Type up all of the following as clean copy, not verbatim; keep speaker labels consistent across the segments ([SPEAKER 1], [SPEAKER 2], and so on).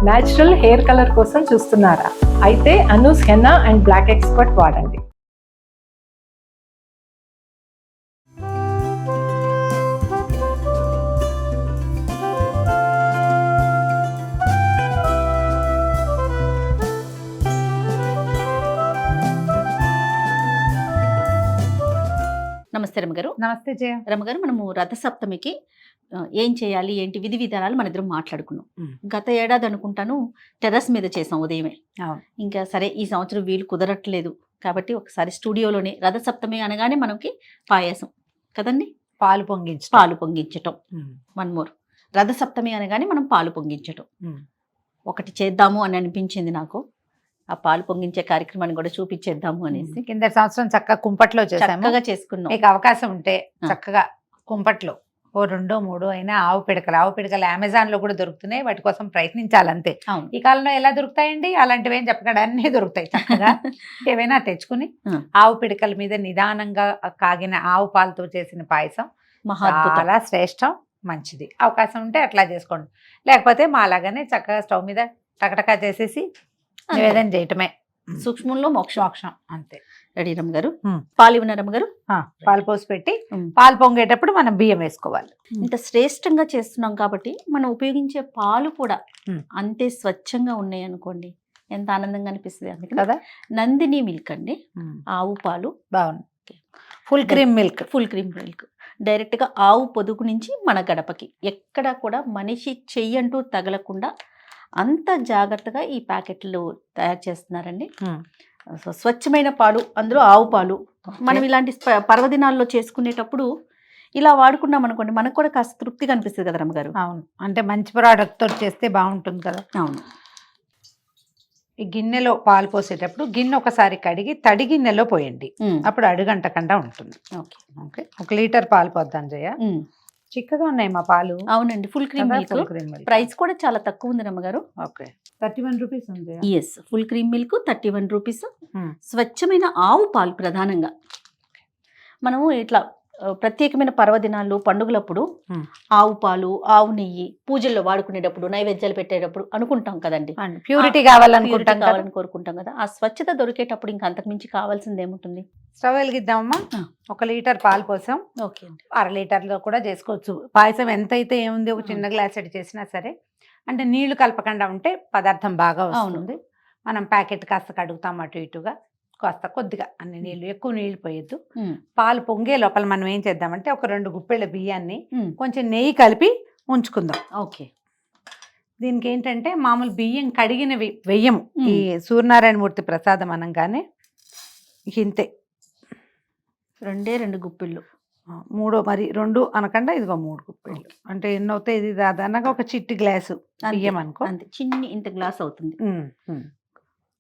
[SPEAKER 1] Natural hair colour కోసం చూస్తున్నారా? అయితే Anoos henna and black expert వాడండి.
[SPEAKER 2] నమస్తే రమగారు.
[SPEAKER 1] నమస్తే జయ.
[SPEAKER 2] రమగారు, మనము రథసప్తమికి ఏం చేయాలి ఏంటి విధి విధానాలు మన ఇద్దరం మాట్లాడుకున్నాం. గత ఏడాది అనుకుంటాను టెర్రస్ మీద చేసాం ఉదయమే. ఇంకా సరే ఈ సంవత్సరం వీలు కుదరట్లేదు కాబట్టి ఒకసారి స్టూడియోలోనే రథసప్తమి అనగానే మనకి పాయసం కదండి, పాలు పొంగించటం. వన్ మోర్, రథసప్తమి అనగానే మనం పాలు పొంగించటం ఒకటి చేద్దాము అని అనిపించింది నాకు. ఆ పాలు పొంగించే కార్యక్రమాన్ని కూడా చూపించేద్దాము అనేసి.
[SPEAKER 3] కింద సంవత్సరం చక్కగా కుంపట్లో
[SPEAKER 2] చక్కగా చేసుకున్నాం.
[SPEAKER 3] మీకు అవకాశం ఉంటే చక్కగా కుంపట్లో 2-3 అయినా ఆవు పిడకలు అమెజాన్ లో కూడా దొరుకుతున్నాయి. వాటి కోసం ప్రయత్నించాలంతే. ఈ కాలంలో ఎలా దొరుకుతాయండి అలాంటివి ఏం చెప్పకుండా అన్నీ దొరుకుతాయి. చక్కగా ఏవైనా తెచ్చుకుని ఆవు పిడకల మీద నిదానంగా కాగిన ఆవు పాలతో చేసిన పాయసం చాలా శ్రేష్టం, మంచిది. అవకాశం ఉంటే అట్లా చేసుకోండి. లేకపోతే మా అలాగానే చక్కగా స్టవ్ మీద టకటకా చేసేసి నివేదన చేయటమే.
[SPEAKER 2] సూక్ష్మంలో మోక్షం
[SPEAKER 3] అంతే.
[SPEAKER 2] రెడీ రమ్మగారు. పాలు ఇవ్వన రమ్మగారు.
[SPEAKER 3] పాలు పోసి పెట్టి పాలు పొంగేటప్పుడు మనం బియ్యం వేసుకోవాలి.
[SPEAKER 2] ఇంత శ్రేష్టంగా చేస్తున్నాం కాబట్టి మనం ఉపయోగించే పాలు కూడా అంతే స్వచ్ఛంగా ఉన్నాయి అనుకోండి, ఎంత ఆనందంగా అనిపిస్తుంది. అందుకే
[SPEAKER 3] కదా
[SPEAKER 2] నందిని మిల్క్ అండి, ఆవు పాలు.
[SPEAKER 3] బాగుంది. ఫుల్ క్రీమ్
[SPEAKER 2] మిల్క్ డైరెక్ట్ గా ఆవు పొదుగు నుంచి మన గడపకి. ఎక్కడ కూడా మనిషి చెయ్యంటూ తగలకుండా అంత జాగ్రత్తగా ఈ ప్యాకెట్లు తయారు చేస్తున్నారండి. స్వచ్ఛమైన పాలు, అందులో ఆవు పాలు. మనం ఇలాంటి పర్వదినాల్లో చేసుకునేటప్పుడు ఇలా వాడుకున్నాం అనుకోండి, మనకు కూడా కాస్త తృప్తిగా అనిపిస్తుంది కదా రమ్మగారు.
[SPEAKER 3] అవును, అంటే మంచి ప్రోడక్ట్ తోటి చేస్తే బాగుంటుంది కదా.
[SPEAKER 2] అవును.
[SPEAKER 3] ఈ గిన్నెలో పాలు పోసేటప్పుడు గిన్నె ఒకసారి కడిగి తడి గిన్నెలో పోయండి, అప్పుడు అడుగంటకుండా ఉంటుంది. ఓకే, 1 లీటర్ పాలు పోద్దాం జయ. చిక్కగా ఉన్నాయి మా పాలు.
[SPEAKER 2] అవునండి, ఫుల్ క్రీమ్ మిల్క్. ప్రైస్ కూడా చాలా తక్కువ ఉంది రమ్మగారు.
[SPEAKER 3] ఓకే, 31 రూపీస్ ఉంది.
[SPEAKER 2] Yes, full cream milk 31 rupees. స్వచ్ఛమైన ఆవు పాలు ప్రధానంగా. మనము ఇట్లా ప్రత్యేకమైన పర్వదినాలు పండుగలప్పుడు ఆవు పాలు, ఆవు నెయ్యి పూజల్లో వాడుకునేటప్పుడు, నైవేద్యాలు పెట్టేటప్పుడు అనుకుంటాం కదండి,
[SPEAKER 3] ప్యూరిటీ కావాలని
[SPEAKER 2] కోరుకుంటాం కదా. ఆ స్వచ్ఛత దొరికేటప్పుడు ఇంకా అంతకుమించి కావాల్సింది ఏముంటుంది.
[SPEAKER 3] స్టవ్ వెలిగిద్దామమ్మా. 1 లీటర్ పాలు పోసాం.
[SPEAKER 2] ఓకే,
[SPEAKER 3] 1/2 లీటర్లో కూడా చేసుకోవచ్చు. పాయసం ఎంత అయితే ఏముంది, ఒక చిన్న గ్లాస్ అడి చేసినా సరే. అంటే నీళ్లు కలపకుండా ఉంటే పదార్థం బాగా వస్తుంది. మనం ప్యాకెట్ కాస్త కడుగుతాం అటు ఇటుగా, కాస్త కొద్దిగా అన్ని నీళ్లు, ఎక్కువ నీళ్లు పోయొద్దు. పాలు పొంగే లోపల మనం ఏం చేద్దామంటే ఒక 2 గుప్పెళ్ళ బియ్యాన్ని కొంచెం నెయ్యి కలిపి ఉంచుకుందాం.
[SPEAKER 2] ఓకే,
[SPEAKER 3] దీనికి ఏంటంటే మామూలు బియ్యం కడిగినవి వెయ్యము. ఈ సూర్యనారాయణ మూర్తి ప్రసాదం అనగానే ఇంతే
[SPEAKER 2] 2 గుప్పిళ్ళు.
[SPEAKER 3] 3 మరి 2 అనకుండా ఇదిగో 3 గుప్పెళ్ళు. అంటే ఎన్ని అవుతాయి, ఇది దాదాపు ఒక చిట్టి గ్లాసు బియ్యం అనుకో,
[SPEAKER 2] అంతే. చిన్ని ఇంత గ్లాస్ అవుతుంది.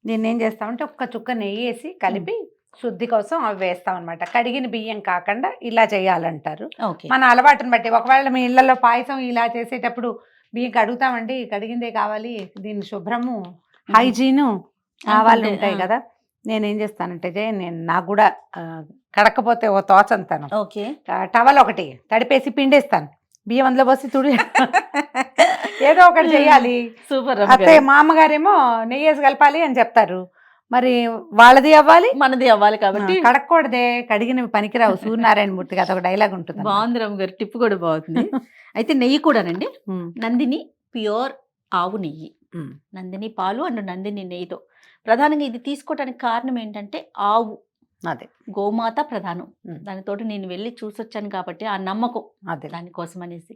[SPEAKER 3] దీన్ని ఏం చేస్తామంటే ఒక్క చుక్క నెయ్యి వేసి కలిపి శుద్ధి కోసం అవి వేస్తాం అనమాట. కడిగిన బియ్యం కాకుండా ఇలా చేయాలంటారు. మన అలవాటుని బట్టి. ఒకవేళ మీ ఇళ్లలో పాయసం ఇలా చేసేటప్పుడు బియ్యం కడుగుతామండి, కడిగిందే కావాలి, దీని శుభ్రము హైజీను కావాలి ఉంటాయి కదా. నేనేం చేస్తానంటే నాకు కూడా కడకపోతే ఓ తోచంతాను. టవల్ ఒకటి తడిపేసి పిండేస్తాను, బియ్యం అందులో పోసి తుడి ఏదో ఒకటి చెయ్యాలి.
[SPEAKER 2] సూపర్.
[SPEAKER 3] అతే మా అమ్మగారేమో నెయ్యి వేసి కలపాలి అని చెప్తారు, మరి వాళ్ళది అవ్వాలి
[SPEAKER 2] మనది అవ్వాలి కాబట్టి
[SPEAKER 3] కడక్కూడదే, కడిగినవి పనికిరావు. సూర్యనారాయణ మూర్తి కదా ఒక డైలాగ్ ఉంటుంది.
[SPEAKER 2] బాగుంది రమ్మ గారు, టిప్ కూడా బాగుంది. అయితే నెయ్యి కూడానండి, నందిని ప్యూర్ ఆవు నెయ్యి, నందిని పాలు అండ్ నందిని నెయ్యితో. ప్రధానంగా ఇది తీసుకోవడానికి కారణం ఏంటంటే ఆవు,
[SPEAKER 3] అదే
[SPEAKER 2] గోమాత ప్రధానం. దానితోటి నేను వెళ్ళి చూసొచ్చాను కాబట్టి ఆ నమ్మకం,
[SPEAKER 3] అదే
[SPEAKER 2] దానికోసం అనేసి.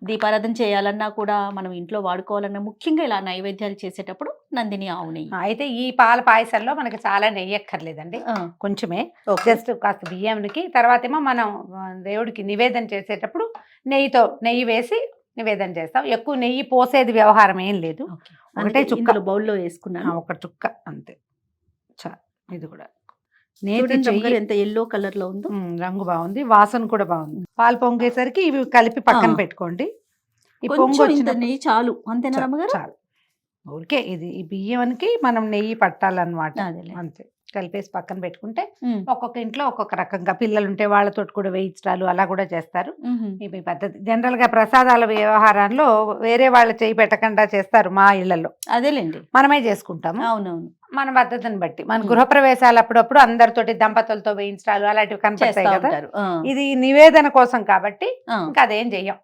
[SPEAKER 2] దీపారాధన చేయాలన్నా కూడా మనం ఇంట్లో వాడుకోవాలన్నా ముఖ్యంగా ఇలా నైవేద్యాలు చేసేటప్పుడు నందిని ఆవు నెయ్యి.
[SPEAKER 3] అయితే ఈ పాల పాయసంలో మనకి చాలా నెయ్యి ఎక్కర్లేదండి, కొంచెమే. జస్ట్ కాస్త బియ్యానికి తర్వాత ఏమో మనం దేవుడికి నివేదన చేసేటప్పుడు నెయ్యి వేసి నివేదన చేస్తాం. ఎక్కువ నెయ్యి పోసేది వ్యవహారం ఏం లేదు. ఒకటే చుక్క
[SPEAKER 2] బౌల్లో వేసుకున్నాను,
[SPEAKER 3] 1 చుక్క అంతే. ఇది కూడా
[SPEAKER 2] ఎంత ఎల్లో కలర్ లో ఉందో,
[SPEAKER 3] రంగు బాగుంది, వాసన కూడా బాగుంది. పాలు పొంగేసరికి ఇవి కలిపి పక్కన పెట్టుకోండి. ఈ పొంగు వచ్చిన
[SPEAKER 2] నెయ్యి చాలు, అంతేనా రమ్మగారు?
[SPEAKER 3] చాలు. ఊరికే ఇది ఈ బియ్యానికి మనం నెయ్యి పట్టాలన్నమాట, అంతే. కలిపేసి పక్కన పెట్టుకుంటే ఒక్కొక్క ఇంట్లో ఒక్కొక్క రకంగా పిల్లలు ఉంటే వాళ్ళతో కూడా వేయించడాలు అలా కూడా చేస్తారు. ఈ పద్ధతి జనరల్ గా ప్రసాదాల వ్యవహారాల్లో వేరే వాళ్ళు చేయి పెట్టకుండా చేస్తారు మా ఇళ్లలో.
[SPEAKER 2] అదేలేండి,
[SPEAKER 3] మనమే చేసుకుంటాము.
[SPEAKER 2] అవునవును,
[SPEAKER 3] మన పద్ధతిని బట్టి. మన గృహప్రవేశాలు అప్పుడప్పుడు అందరితోటి దంపతులతో వేయించడాలు అలాంటివి కనిపిస్తాయి కదా. ఇది నివేదన కోసం కాబట్టి ఇంకా అదేం చెయ్యం.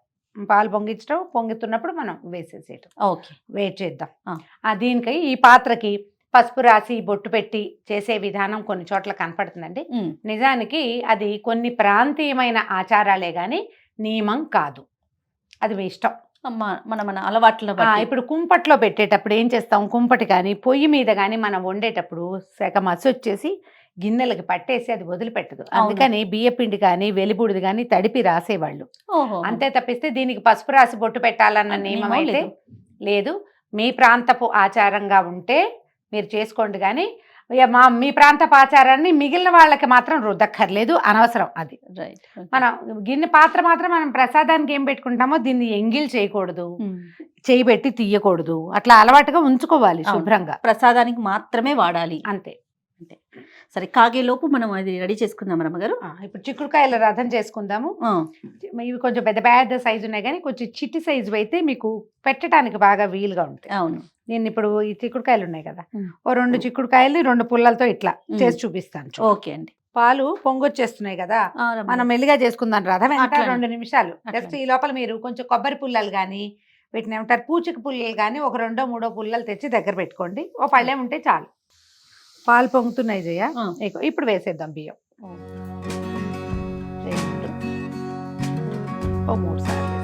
[SPEAKER 3] పాలు పొంగించడం, పొంగుతున్నప్పుడు మనం వేసేసేయటం.
[SPEAKER 2] ఓకే,
[SPEAKER 3] వెయిట్ చేద్దాం. దీనికి ఈ పాత్రకి పసుపు రాసి బొట్టు పెట్టి చేసే విధానం కొన్ని చోట్ల కనపడుతుందండి. నిజానికి అది కొన్ని ప్రాంతీయమైన ఆచారాలే గాని నియమం కాదు. అది మీ ఇష్టం,
[SPEAKER 2] మన అలవాట్ల.
[SPEAKER 3] ఇప్పుడు కుంపట్లో పెట్టేటప్పుడు ఏం చేస్తాం, కుంపటి కానీ పొయ్యి మీద కానీ మనం వండేటప్పుడు సెక మసి వచ్చేసి గిన్నెలకి పట్టేసి అది వదిలిపెట్టదు. అందుకని బియ్యపిండి కానీ వెలిబుడిది కానీ తడిపి రాసేవాళ్ళు. అంతే తప్పిస్తే దీనికి పసుపు రాసి బొట్టు పెట్టాలన్న నియమం అయితే లేదు. మీ ప్రాంతపు ఆచారంగా ఉంటే మీరు చేసుకోండి, కానీ మీ ప్రాంతపు ఆచారాన్ని మిగిలిన వాళ్ళకి మాత్రం రుద్దక్కర్లేదు, అనవసరం. అది మనం గిన్నె పాత్ర మాత్రం మనం ప్రసాదానికి ఏం పెట్టుకుంటామో దీన్ని ఎంగిల్ చేయకూడదు, చేయి పెట్టి తీయకూడదు, అట్లా అలవాటుగా ఉంచుకోవాలి. శుభ్రంగా
[SPEAKER 2] ప్రసాదానికి మాత్రమే వాడాలి,
[SPEAKER 3] అంతే.
[SPEAKER 2] సరే, కాగేలోపు మనం అది రెడీ చేసుకుందాం రమ్మగారు.
[SPEAKER 3] ఇప్పుడు చిక్కుడుకాయల రథం చేసుకుందాము. ఇవి కొంచెం పెద్ద పెద్ద సైజు ఉన్నాయి, కానీ కొంచెం చిట్టి సైజు అయితే మీకు పెట్టడానికి బాగా వీలుగా ఉంటాయి.
[SPEAKER 2] అవును,
[SPEAKER 3] నేను ఇప్పుడు ఈ చిక్కుడుకాయలు ఉన్నాయి కదా, ఓ 2 చిక్కుడుకాయలు 2 పుల్లలతో ఇట్లా చేసి చూపిస్తాను.
[SPEAKER 2] ఓకే అండి.
[SPEAKER 3] పాలు పొంగొచ్చేస్తున్నాయి కదా, మనం మెల్లిగా చేసుకుందాం. రథం ఎంత 2 నిమిషాలు. జస్ట్ ఈ లోపల మీరు కొంచెం కొబ్బరి పుల్లలు కానీ వీటిని ఏమంటారు పూచిక పుల్లలు కానీ ఒక 2-3 పుల్లలు తెచ్చి దగ్గర పెట్టుకోండి. ఓ పళ్ళెం ఉంటే చాలు. పాలు పొంగుతున్నాయి జయ, ఇప్పుడు వేసేద్దాం బియ్యం. ఓ 3 సార్లు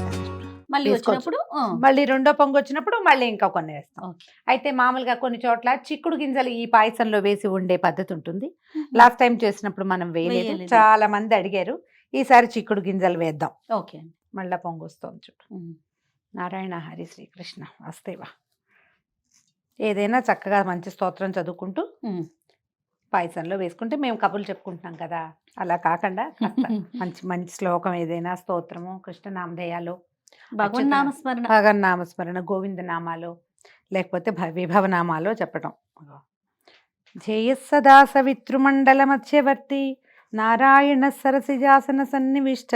[SPEAKER 2] మళ్ళీ వచ్చినప్పుడు
[SPEAKER 3] మళ్ళీ రెండో పొంగు వచ్చినప్పుడు మళ్ళీ ఇంకా కొన్ని వేస్తాం. అయితే మామూలుగా కొన్ని చోట్ల చిక్కుడు గింజలు ఈ పాయసంలో వేసి వండే పద్ధతి ఉంటుంది. లాస్ట్ టైం చేసినప్పుడు మనం వేయలేదు, చాలా మంది అడిగారు. ఈసారి చిక్కుడు గింజలు వేద్దాం.
[SPEAKER 2] ఓకే,
[SPEAKER 3] మళ్ళా పొంగు వస్తుంది చూడు. నారాయణ హరి శ్రీకృష్ణ వస్తేవా. ఏదైనా చక్కగా మంచి స్తోత్రం చదువుకుంటూ పాయసంలో వేసుకుంటే, మేము కబుర్లు చెప్పుకుంటున్నాం కదా, అలా కాకుండా మంచి మంచి శ్లోకం ఏదైనా స్తోత్రము, కృష్ణనామధేయాలు, భగవన్నామస్మరణ, గోవింద నామాలు, లేకపోతే విభవనామాలో చెప్పటం. ధ్యేయస్సదా సవితృమండల మధ్యవర్తి నారాయణ సరసిజాసన సన్నివిష్ట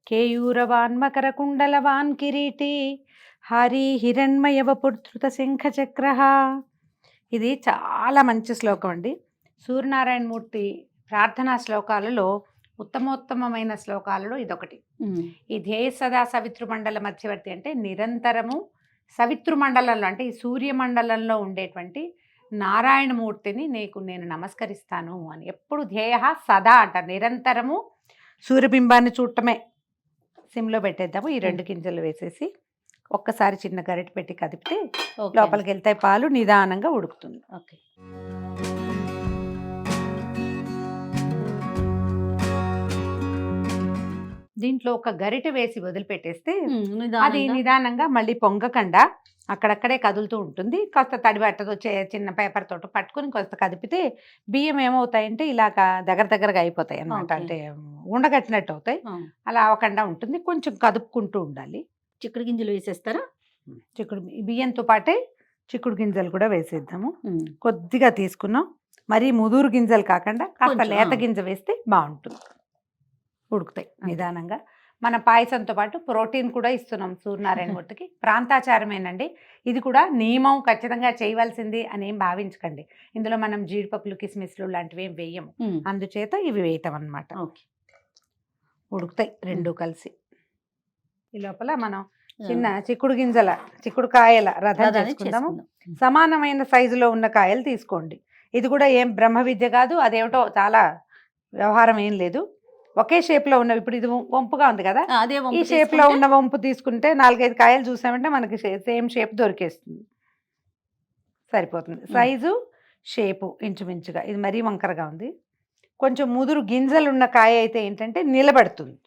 [SPEAKER 3] కేయూరవాన్ మకర కుండలవాన్ కిరీటి హరి హిరణ్మయవపుత్రుత శంఖచక్ర. ఇది చాలా మంచి శ్లోకం అండి. సూర్యనారాయణమూర్తి ప్రార్థనా శ్లోకాలలో ఉత్తమోత్తమైన శ్లోకాలలో ఇదొకటి. ఈ ధ్యేయ సదా సవితృమండల మధ్యవర్తి అంటే నిరంతరము సవితృమండలంలో అంటే ఈ సూర్యమండలంలో ఉండేటువంటి నారాయణమూర్తిని నేను నమస్కరిస్తాను అని. ఎప్పుడు ధ్యేయ సదా అంటారు, నిరంతరము సూర్యబింబాన్ని చూడటమే. సిమ్లో పెట్టేద్దాము. ఈ 2 గింజలు వేసేసి ఒక్కసారి చిన్న గరిటె పెట్టి కదిపితే లోపలికి వెళ్తాయి పాలు, నిదానంగా ఉడుకుతుంది.
[SPEAKER 2] ఓకే,
[SPEAKER 3] దీంట్లో ఒక గరిటె వేసి వదిలిపెట్టేస్తే అది నిదానంగా మళ్ళీ పొంగకుండా అక్కడక్కడే కదులుతూ ఉంటుంది. కాస్త తడి బట్టతో చిన్న పేపర్ తోటి పట్టుకుని కాస్త కదిపితే బియ్యం ఏమవుతాయంటే ఇలాగా దగ్గరగా అయిపోతాయి అన్నమాట. అంటే ఉండగట్టినట్టు అవుతాయి. అలా అవ్వకుండా ఉంటుంది. కొంచెం కదుపుకుంటూ ఉండాలి.
[SPEAKER 2] చిక్కుడు గింజలు వేసేస్తారా?
[SPEAKER 3] బియ్యంతో పాటే చిక్కుడు గింజలు కూడా వేసేద్దాము. కొద్దిగా తీసుకున్నాం, మరీ ముదురు గింజలు కాకుండా కాస్త లేత గింజ వేస్తే బాగుంటుంది. ఉడుకుతాయి నిదానంగా. మన పాయసంతో పాటు ప్రోటీన్ కూడా ఇస్తున్నాం సూర్యనారాయణమూర్తికి. ప్రాంతాచారమేనండి ఇది కూడా. నియమం ఖచ్చితంగా చేయవలసింది అని ఏం భావించకండి. ఇందులో మనం జీడిపప్పులు కిస్మిస్లు లాంటివి ఏం వేయము, అందుచేత ఇవి వేయటం అన్నమాట. ఉడుకుతాయి 2 కలిసి. ఈ లోపల మనం చిన్న చిక్కుడుకాయల రథం చేసుకుందాము. సమానమైన సైజులో ఉన్న కాయలు తీసుకోండి. ఇది కూడా ఏం బ్రహ్మ విద్య కాదు, అదేమిటో చాలా వ్యవహారం ఏం లేదు. ఒకే షేప్ లో ఉన్నవి. ఇప్పుడు ఇది వంపుగా ఉంది కదా, ఈ షేప్ లో ఉన్న వంపు తీసుకుంటే 4-5 కాయలు చూసామంటే మనకి సేమ్ షేప్ దొరికేస్తుంది, సరిపోతుంది. సైజు షేపు ఇంచుమించుగా. ఇది మరీ వంకరగా ఉంది. కొంచెం ముదురు గింజలున్న కాయ అయితే ఏంటంటే నిలబడుతుంది.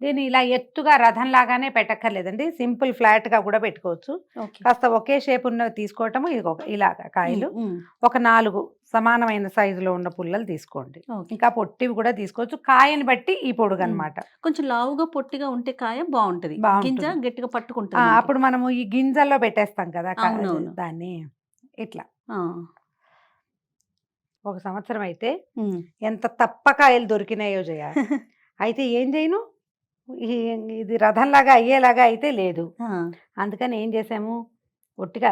[SPEAKER 3] దీన్ని ఇలా ఎత్తుగా రథం లాగానే పెట్టక్కర్లేదండి, సింపుల్ ఫ్లాట్ గా కూడా పెట్టుకోవచ్చు. కాస్త ఒకే షేప్ ఉన్నవి తీసుకోవటము. ఇది ఇలాగా కాయలు ఒక 4 సమానమైన సైజులో ఉన్న పుల్లలు తీసుకోండి. ఇంకా పొట్టివి కూడా తీసుకోవచ్చు, కాయని బట్టి ఈ పొడుగు అనమాట.
[SPEAKER 2] కొంచెం లావుగా పొట్టిగా ఉంటే కాయ బాగుంటది, గింజ గట్టిగా పట్టుకుంటుంది.
[SPEAKER 3] అప్పుడు మనము ఈ గింజల్లో పెట్టేస్తాం కదా దాన్ని, ఇట్లా ఒక సంవత్సరం అయితే ఎంత తప్పకాయలు దొరికినాయో జయ. అయితే ఏం చేయను, ఇది రథంలాగా అయ్యేలాగా అయితే లేదు. అందుకని ఏం చేసాము, ఒట్టిగా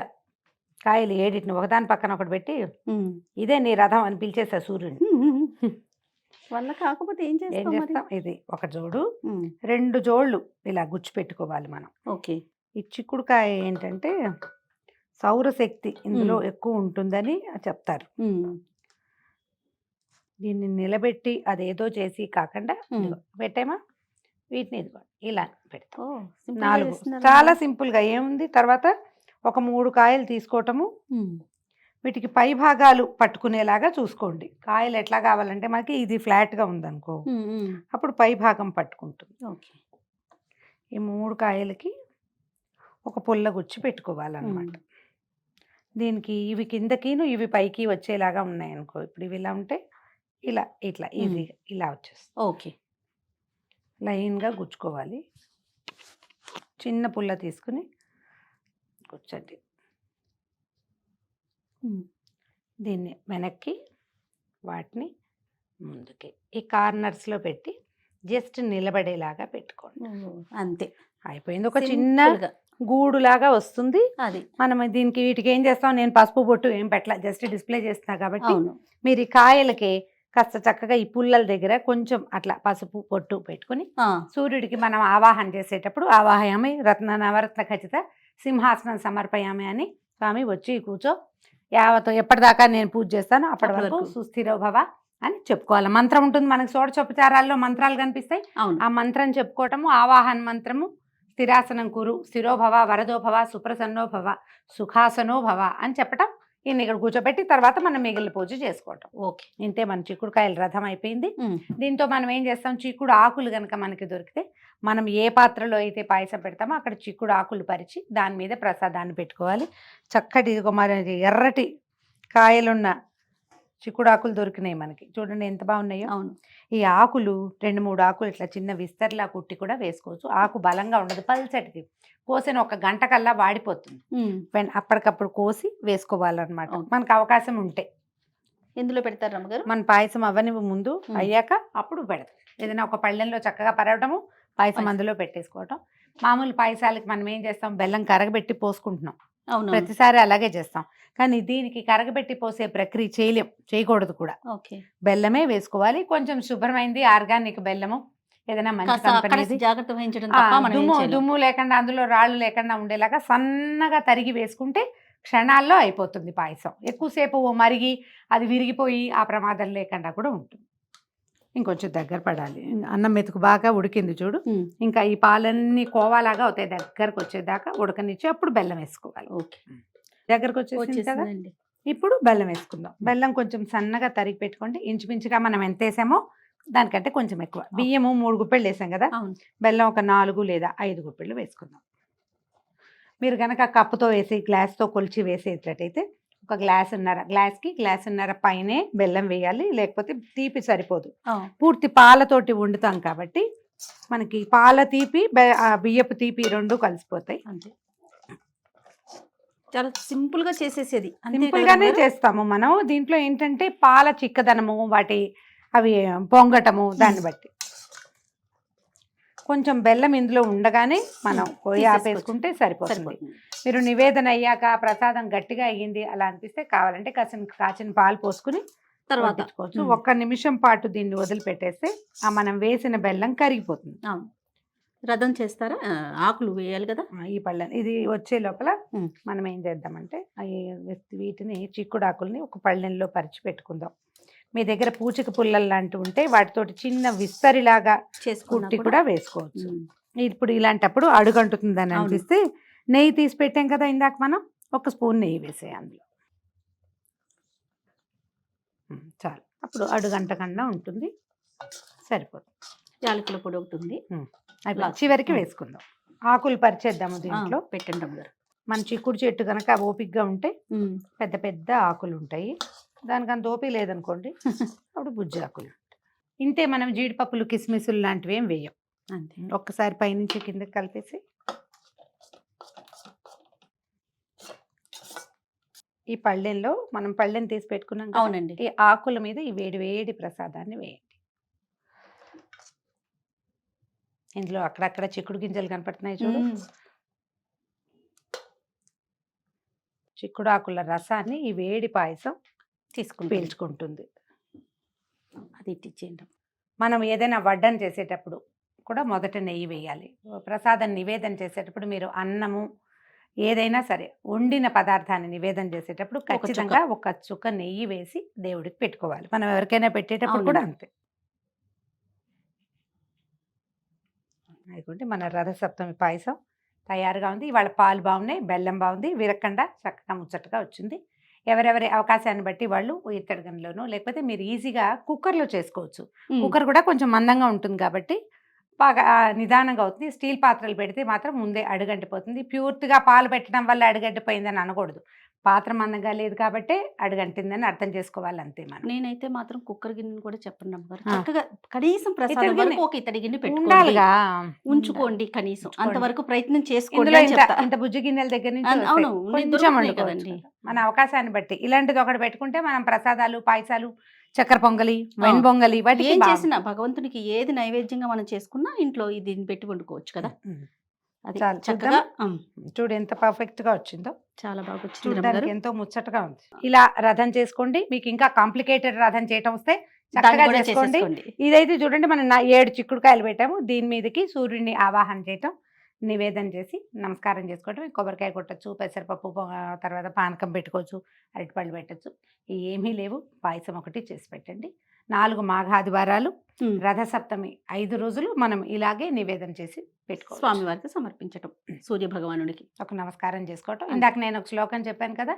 [SPEAKER 3] కాయలు 7 ఒకదాని పక్కన ఒకటి పెట్టి ఇదే నీ రథం అని పిలిచేసా సూర్యుడిని.
[SPEAKER 2] వల్ల కాకపోతే ఏం
[SPEAKER 3] చేస్తాం, ఇది ఒక జోడు 2 జోళ్ళు ఇలా గుచ్చి పెట్టుకోవాలి మనం.
[SPEAKER 2] ఓకే.
[SPEAKER 3] ఈ చిక్కుడుకాయ ఏంటంటే సౌరశక్తి ఇందులో ఎక్కువ ఉంటుందని చెప్తారు. దీన్ని నిలబెట్టి అదేదో చేసి కాకుండా పెట్టామా, వీటిని ఇదిగో ఇలా పెడతాం. 4 చాలా సింపుల్ గా ఏముంది. తర్వాత ఒక 3 కాయలు తీసుకోవటము, వీటికి పై భాగాలు పట్టుకునేలాగా చూసుకోండి. కాయలు ఎట్లా కావాలంటే మనకి ఇది ఫ్లాట్ గా ఉందనుకో, అప్పుడు పై భాగం పట్టుకుంటుంది. ఈ 3 కాయలకి ఒక పుల్ల గుచ్చి పెట్టుకోవాలన్నమాట. దీనికి ఇవి కిందకిను ఇవి పైకి వచ్చేలాగా ఉన్నాయనుకో, ఇప్పుడు ఇవి ఇలా ఉంటే ఇలా ఇట్లా ఈజీగా ఇలా వచ్చేస్తుంది.
[SPEAKER 2] ఓకే.
[SPEAKER 3] లైన్గా గుచ్చుకోవాలి. చిన్న పుల్ల తీసుకుని కూర్చోండి. దీన్ని వెనక్కి వాటిని ముందుకి ఈ కార్నర్స్లో పెట్టి జస్ట్ నిలబడేలాగా పెట్టుకోండి.
[SPEAKER 2] అంతే,
[SPEAKER 3] అయిపోయింది. ఒక చిన్న గూడులాగా వస్తుంది.
[SPEAKER 2] అది
[SPEAKER 3] మనం దీనికి వీటికి ఏం చేస్తాం, నేను పసుపు బొట్టు ఏం పెట్టలా, జస్ట్ డిస్ప్లే చేస్తున్నా కాబట్టి మీరు ఈ కాయలకి కాస్త చక్కగా ఈ పుల్లల దగ్గర కొంచెం అట్లా పసుపు పొట్టు పెట్టుకుని సూర్యుడికి మనం ఆవాహన చేసేటప్పుడు ఆవాహయామి రత్న నవరత్న ఖచ్చిత సింహాసనం సమర్పయామి అని, స్వామి వచ్చి కూర్చో, యావతో ఎప్పటిదాకా నేను పూజ చేస్తాను అప్పటి వరకు సుస్థిరో భవ అని చెప్పుకోవాలి. మంత్రం ఉంటుంది మనకి, షోడశోపచారాల్లో మంత్రాలు కనిపిస్తాయి. ఆ మంత్రం చెప్పుకోవటము, ఆవాహన మంత్రము, స్థిరాసనం కురు, స్థిరోభవ, వరదోభవ, సుప్రసన్నో భవ, సుఖాసనో భవ అని చెప్పటం. ఈయన ఇక్కడ కూర్చోబెట్టి తర్వాత మనం మిగిలిన పూజ చేసుకోవటం.
[SPEAKER 2] ఓకే,
[SPEAKER 3] ఇంతే మన చిక్కుడుకాయల రథం అయిపోయింది. దీంతో మనం ఏం చేస్తాం, చిక్కుడు ఆకులు కనుక మనకి దొరికితే మనం ఏ పాత్రలో అయితే పాయసం పెడతామో అక్కడ చిక్కుడు ఆకులు పరిచి దాని మీద ప్రసాదాన్ని పెట్టుకోవాలి. చక్కటి ఇదిగో మరి ఎర్రటి కాయలున్న చిక్కుడు ఆకులు దొరికినాయి మనకి, చూడండి ఎంత బాగున్నాయో.
[SPEAKER 2] అవును.
[SPEAKER 3] ఈ ఆకులు 2-3 ఆకులు ఇట్లా చిన్న విస్తర్లా కుట్టి కూడా వేసుకోవచ్చు. ఆకు బలంగా ఉండదు, పల్చటిది. కోసిన 1 గంట కల్లా వాడిపోతుంది. అప్పటికప్పుడు కోసి వేసుకోవాలన్నమాట మనకు అవకాశం ఉంటే.
[SPEAKER 2] ఎందులో పెడతారు రమ్మగారు?
[SPEAKER 3] మన పాయసం అవని ముందు అయ్యాక అప్పుడు పెడతాం. ఏదైనా ఒక పళ్ళెంలో చక్కగా పరవటము, పాయసం అందులో పెట్టేసుకోవటం. మామూలు పాయసాలకి మనం ఏం చేస్తాం, బెల్లం కరగబెట్టి పోసుకుంటున్నాం, ప్రతిసారి అలాగే చేస్తాం. కానీ దీనికి కరగబెట్టి పోసే ప్రక్రియ చేయకూడదు కూడా. బెల్లమే వేసుకోవాలి. కొంచెం శుభ్రమైంది ఆర్గానిక్ బెల్లము, ఏదైనా మంచి కంపెనీ,
[SPEAKER 2] జాగ్రత్త వహించడం,
[SPEAKER 3] దుమ్ము లేకుండా అందులో రాళ్ళు లేకుండా ఉండేలాగా సన్నగా తరిగి వేసుకుంటే క్షణాల్లో అయిపోతుంది పాయసం. ఎక్కువసేపు మరిగి అది విరిగిపోయి ఆ ప్రమాదం లేకుండా కూడా ఉంటుంది. ఇంకొంచెం దగ్గర పడాలి, అన్నం మెతుకు బాగా ఉడికింది చూడు. ఇంకా ఈ పాలన్నీ కోవాలాగా అవుతాయి, దగ్గరకు వచ్చేదాకా ఉడకనిచ్చి అప్పుడు బెల్లం వేసుకోవాలి.
[SPEAKER 2] ఓకే,
[SPEAKER 3] దగ్గరకు వచ్చేసింది కదా, ఇప్పుడు బెల్లం వేసుకుందాం. బెల్లం కొంచెం సన్నగా తరిగి పెట్టుకోండి. ఇంచుమించుగా మనం ఎంత వేసామో దానికంటే కొంచెం ఎక్కువ. బియ్యము 3 గుప్పెళ్ళు వేసాం కదా, బెల్లం ఒక 4 లేదా 5 గుప్పెళ్ళు వేసుకుందాం. మీరు కనుక కప్పుతో వేసి గ్లాస్తో కొలిచి వేసేటట్టయితే ఒక గ్లాసున్నర పైనే బెల్లం వేయాలి, లేకపోతే తీపి సరిపోదు. పూర్తి పాలతోటి వండుతాం కాబట్టి మనకి పాల తీపి బియ్యపు తీపి 2 కలిసిపోతాయి.
[SPEAKER 2] అంతే, చాలా సింపుల్ గా చేసేసేది.
[SPEAKER 3] సింపుల్ గానే చేస్తాము మనం. దీంట్లో ఏంటంటే పాల చిక్కదనము, వాటి అవి పొంగటము, దాన్ని బట్టి కొంచెం బెల్లం ఇందులో ఉండగానే మనం కొయ్య ఆపేసుకుంటే సరిపోతుంది. మీరు నివేదన అయ్యాక ప్రసాదం గట్టిగా అయ్యింది అలా అనిపిస్తే కావాలంటే కాచిన పాలు పోసుకుని తర్వాత 1 నిమిషం పాటు దీన్ని వదిలిపెట్టేస్తే ఆ మనం వేసిన బెల్లం కరిగిపోతుంది.
[SPEAKER 2] రథం చేస్తారా, ఆకులు వేయాలి కదా.
[SPEAKER 3] ఈ పళ్ళని ఇది వచ్చే లోపల మనం ఏం చేద్దామంటే వీటిని చిక్కుడు ఆకుల్ని ఒక పళ్ళెంలో పరిచి పెట్టుకుందాం. మీ దగ్గర పూచిక పుల్లలు లాంటివి ఉంటే వాటితోటి చిన్న విస్తరిలాగా కుట్టి కూడా వేసుకోవచ్చు. ఇప్పుడు ఇలాంటప్పుడు అడుగంటుతుందని అనిపిస్తే నెయ్యి తీసి పెట్టాం కదా ఇందాక మనం, 1 స్పూన్ నెయ్యి వేసేయి అందులో, చాలు. అప్పుడు అడుగంటకుండా ఉంటుంది, సరిపోతుంది.
[SPEAKER 2] యాలకుల పొడి ఒకటి ఉంది,
[SPEAKER 3] చివరికి వేసుకుందాం. ఆకులు పరిచేద్దాము దీంట్లో.
[SPEAKER 2] పెట్టండి.
[SPEAKER 3] మన చిక్కుడు చెట్టు కనుక ఓపికగా ఉంటే పెద్ద పెద్ద ఆకులు ఉంటాయి, దానికంత ఓపిక లేదనుకోండి అప్పుడు బుజ్జి ఆకులు. ఇంతే, మనం జీడిపప్పులు కిస్మిసులు లాంటివి ఏం వేయం.
[SPEAKER 2] అంతే,
[SPEAKER 3] ఒక్కసారి పైనుంచి కిందకి కలిపేసి ఈ పళ్ళెంలో మనం పళ్ళెం తీసి పెట్టుకున్నాం కదా,
[SPEAKER 2] అవునండి.
[SPEAKER 3] ఈ ఆకుల మీద ఈ వేడి వేడి ప్రసాదాన్ని వేయండి. ఇందులో అక్కడక్కడ చిక్కుడు గింజలు కనపడుతున్నాయి చూడు. చిక్కుడు ఆకుల రసాన్ని ఈ వేడి పాయసం
[SPEAKER 2] తీసుకుంటాం.
[SPEAKER 3] పీల్చుకుంటుంది.
[SPEAKER 2] అది ఇట్టిచ్చేయండి.
[SPEAKER 3] మనం ఏదైనా వడ్డన చేసేటప్పుడు కూడా మొదట నెయ్యి వేయాలి. ప్రసాదం నివేదన చేసేటప్పుడు మీరు అన్నము ఏదైనా సరే వండిన పదార్థాన్ని నివేదన చేసేటప్పుడు ఖచ్చితంగా ఒక చుక్క నెయ్యి వేసి దేవుడికి పెట్టుకోవాలి. మనం ఎవరికైనా పెట్టేటప్పుడు కూడా అంతే. అనుకుంటే మన రథసప్తమి పాయసం తయారుగా ఉంది. ఇవాళ పాలు బాగున్నాయి, బెల్లం బాగుంది, విరక్కండా చక్కగా ముచ్చటగా వచ్చింది. ఎవరెవరి అవకాశాన్ని బట్టి వాళ్ళు ఇత్తడి గిన్నెలోనో లేకపోతే మీరు ఈజీగా కుక్కర్లో చేసుకోవచ్చు. కుక్కర్ కూడా కొంచెం మందంగా ఉంటుంది కాబట్టి బాగా నిదానంగా అవుతుంది. స్టీల్ పాత్రలు పెడితే మాత్రం ముందే అడుగంటిపోతుంది. ప్యూర్తిగా పాలు పెట్టడం వల్ల అడుగంటిపోయిందని అనకూడదు. పాత్ర మందంగా లేదు కాబట్టి అడుగంటిందని అర్థం చేసుకోవాలి అంతే. మనం
[SPEAKER 2] నేనైతే మాత్రం కుక్కర్ గిన్నెని కూడా చెప్పండి అమ్మగారు, చక్కగా కనీసం ప్రసాదం వరకు ఒక ఇత్తడి గిన్నె పెట్టుకోండి,
[SPEAKER 3] ఉండాలిగా,
[SPEAKER 2] ఉంచుకోండి. కనీసం అంతవరకు ప్రయత్నం
[SPEAKER 3] ఇందులో
[SPEAKER 2] చేసుకోండి.
[SPEAKER 3] ఇంత బుజ్జి గిన్నెల దగ్గర నుంచి
[SPEAKER 2] అవును,
[SPEAKER 3] కొంచెం
[SPEAKER 2] దొరుకుతున్నాయి
[SPEAKER 3] వండుకోవచ్చు.
[SPEAKER 2] కదండి.
[SPEAKER 3] మన అవకాశాన్ని బట్టి ఇలాంటిది ఒకటి పెట్టుకుంటే మనం ప్రసాదాలు, పాయసాలు, చక్కెర పొంగలి, వెన్ పొంగలి వాటికి
[SPEAKER 2] ఏం చేసినా భగవంతునికి ఏది నైవేద్యంగా మనం చేసుకున్నా ఇంట్లో దీన్ని పెట్టి వండుకోవచ్చు కదా. అది
[SPEAKER 3] చాలు,
[SPEAKER 2] చక్కగా
[SPEAKER 3] చూడు ఎంత పర్ఫెక్ట్ గా వచ్చిందో.
[SPEAKER 2] చాలా బాగా వచ్చింది
[SPEAKER 3] చూడడానికి
[SPEAKER 2] అమ్మగారు.
[SPEAKER 3] ఎంతో ముచ్చటగా ఉంది. ఇలా రథం చేసుకోండి. మీకు ఇంకా కాంప్లికేటెడ్ రథం చేయటం వస్తే
[SPEAKER 2] దాన్ని
[SPEAKER 3] చక్కగా
[SPEAKER 2] కూడా
[SPEAKER 3] చేసుకోండి.
[SPEAKER 2] చేసేసుకోండి.
[SPEAKER 3] ఇదైతే చూడండి మనం 7 చిక్కుడుకాయలు పెట్టాము. దీని మీదకి సూర్యుడిని ఆవాహన చేయటం, నివేదన చేసి నమస్కారం చేసుకోవటం. కొబ్బరికాయ కొట్టచ్చు, పెసరపప్పు తర్వాత పానకం పెట్టుకోవచ్చు, అరటిపళ్ళు పెట్టచ్చు. ఏమీ లేవు, పాయసం ఒకటి చేసి పెట్టండి. 4 మాఘాదివారాలు, రథసప్తమి 5 రోజులు మనం ఇలాగే నివేదన చేసి పెట్టుకోవాలి.
[SPEAKER 2] స్వామివారికి సమర్పించటం, సూర్య భగవానుడికి
[SPEAKER 3] ఒక నమస్కారం చేసుకోవటం. ఇందాక నేను ఒక శ్లోకం చెప్పాను కదా,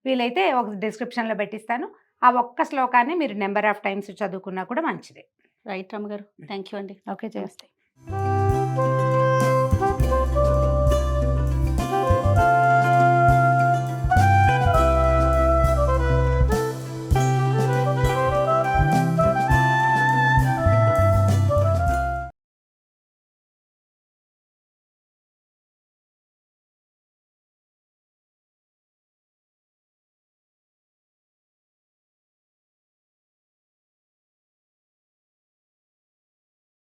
[SPEAKER 3] వీలైతే ఒక డిస్క్రిప్షన్లో పెట్టిస్తాను. ఆ ఒక్క శ్లోకాన్ని మీరు నెంబర్ ఆఫ్ టైమ్స్ చదువుకున్నా కూడా మంచిదే.
[SPEAKER 2] రైట్ అమ్మగారు. థ్యాంక్ యూ అండి.
[SPEAKER 3] ఓకే, చేస్తాయి.